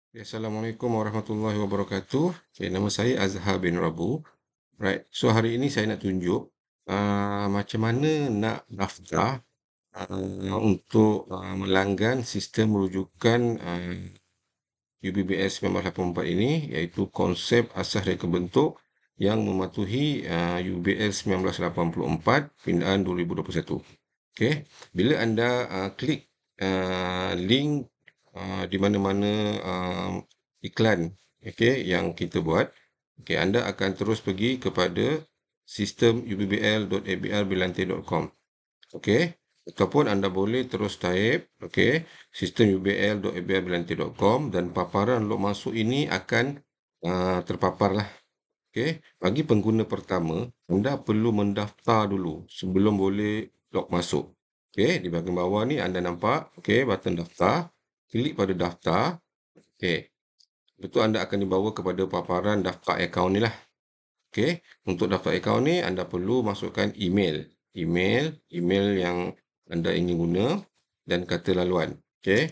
Ya, Assalamualaikum warahmatullahi wabarakatuh. Okay, nama saya Azhar bin Rabu. Right. So hari ini saya nak tunjuk macam mana nak daftar untuk melanggan sistem rujukan UBBS 1984 ini, iaitu konsep asas reka bentuk yang mematuhi UBS 1984 pindaan 2021. Okey, bila anda klik link di mana-mana iklan okey yang kita buat, okey, anda akan terus pergi kepada sistem ubbl.abr.berlantai.com. Okey, ataupun anda boleh terus type okey sistem ubl.abr.berlantai.com dan paparan log masuk ini akan terpaparlah. Okey, bagi pengguna pertama, anda perlu mendaftar dulu sebelum boleh log masuk. Okey, di bahagian bawah ni anda nampak okey button daftar, klik pada daftar. Okey, lepas tu anda akan dibawa kepada paparan daftar akaun ni lah. Okey, untuk daftar akaun ni anda perlu masukkan email yang anda ingin guna dan kata laluan. Okey.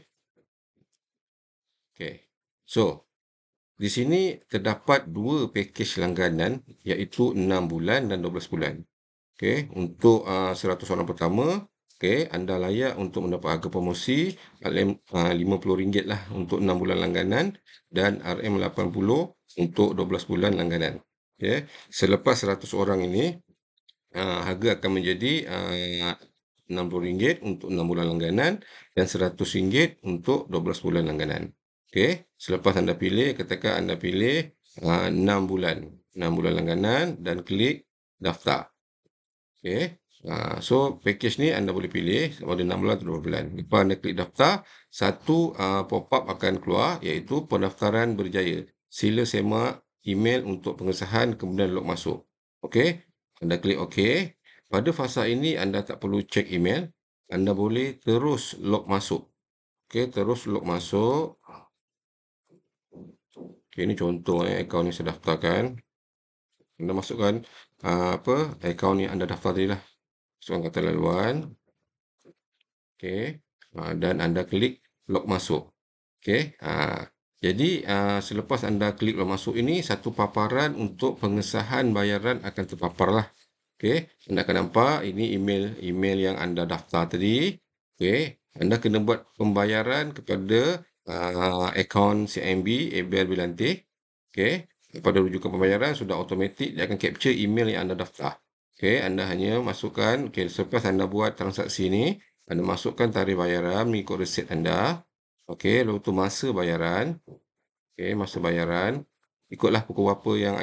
Okey. So, di sini terdapat dua pakej langganan iaitu 6 bulan dan 12 bulan. Okey, untuk 100 orang pertama, okey, anda layak untuk mendapat harga promosi RM50 lah untuk 6 bulan langganan dan RM80 untuk 12 bulan langganan. Okey, selepas 100 orang ini harga akan menjadi RM60 untuk 6 bulan langganan dan RM100 untuk 12 bulan langganan. Okey, selepas anda pilih, katakan anda pilih 6 bulan, 6 bulan langganan dan klik daftar. Okey, so pakej ni anda boleh pilih sama ada 6 bulan atau 12 bulan. Lepas anda klik daftar, satu pop-up akan keluar iaitu pendaftaran berjaya. Sila semak email untuk pengesahan kemudian log masuk. Okey, anda klik okey. Pada fasa ini anda tak perlu cek email, anda boleh terus log masuk. Okey, terus log masuk. Okey, ini contoh akaun yang saya daftarkan. Anda masukkan akaun yang anda daftar tadi lah. Masukkan kata laluan. Okey, dan anda klik log masuk. Okey, jadi selepas anda klik log masuk ini, satu paparan untuk pengesahan bayaran akan terpapar lah. Okey, anda akan nampak ini email yang anda daftar tadi. Okey, anda kena buat pembayaran kepada akaun CIMB ABL Berlantai. Okey, pada rujukan pembayaran sudah automatik dia akan capture email yang anda daftar. Okey, anda hanya masukkan, okey, selepas anda buat transaksi ni, anda masukkan tarikh bayaran mengikut resit anda. Okey, lalu tu masa bayaran. Okey, masa bayaran ikutlah pukul berapa yang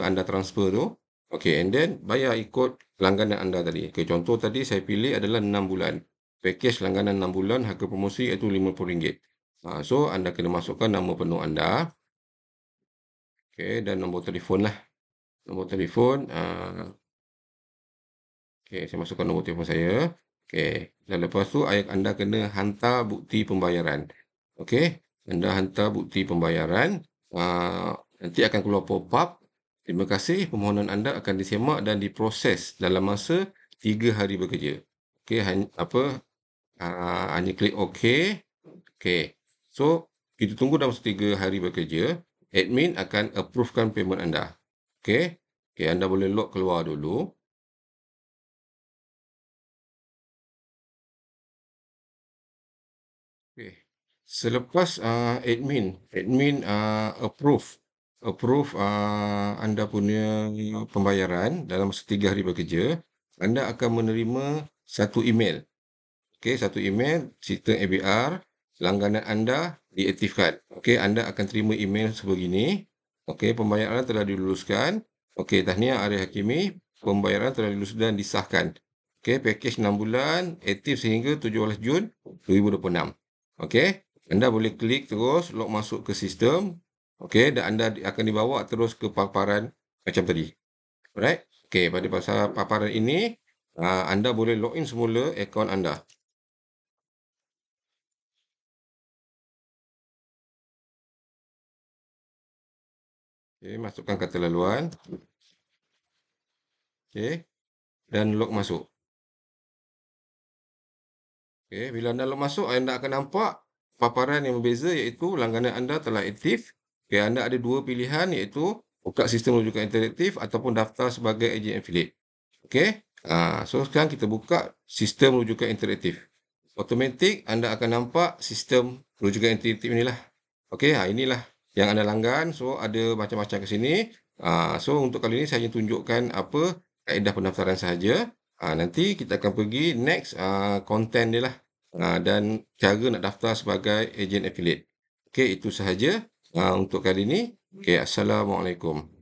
anda transfer tu. Okey, and then bayar ikut langganan anda tadi. Okey, contoh tadi saya pilih adalah 6 bulan. Pakej langganan 6 bulan harga promosi iaitu RM50. So anda kena masukkan nama penuh anda. Okey, dan nombor telefon lah. Nombor telefon okey, saya masukkan nombor telefon saya. Okey, dan lepas tu anda kena hantar bukti pembayaran. Okey, anda hantar bukti pembayaran. Nanti akan keluar pop-up. Terima kasih, permohonan anda akan disemak dan diproses dalam masa 3 hari bekerja. Okey, hanya klik okey. Okey, so kita tunggu dalam 3 hari bekerja. Admin akan approvekan payment anda. Okey, okey, anda boleh log keluar dulu. Okey, selepas admin approve anda punya pembayaran dalam masa 3 hari bekerja, anda akan menerima satu email. Okey, satu email sistem ABR, langganan anda diaktifkan. Okey, anda akan terima email sebegini. Okey, pembayaran telah diluluskan. Okey, tahniah Arya Hakimi, pembayaran telah dilulus dan disahkan. Okey, pakej 6 bulan aktif sehingga 17 Jun 2026. Okey, anda boleh klik terus log masuk ke sistem. Okey, dan anda akan dibawa terus ke paparan macam tadi. Alright? Okey, pada pasal paparan ini anda boleh login semula akaun anda. Okey, masukkan kata laluan. Okey, dan log masuk. Okey, bila anda log masuk, anda akan nampak paparan yang berbeza iaitu langganan anda telah aktif. Okey, anda ada 2 pilihan iaitu buka sistem rujukan interaktif ataupun daftar sebagai ejen affiliate. Okey, so sekarang kita buka sistem rujukan interaktif. Automatik anda akan nampak sistem rujukan interaktif inilah. Okey, inilah yang anda langgan. So ada macam-macam ke sini. So untuk kali ini saya hanya tunjukkan apa kaedah pendaftaran sahaja. Nanti kita akan pergi next content dia lah. Dan cara nak daftar sebagai ejen affiliate. Okey, itu sahaja untuk kali ini. Okey, Assalamualaikum.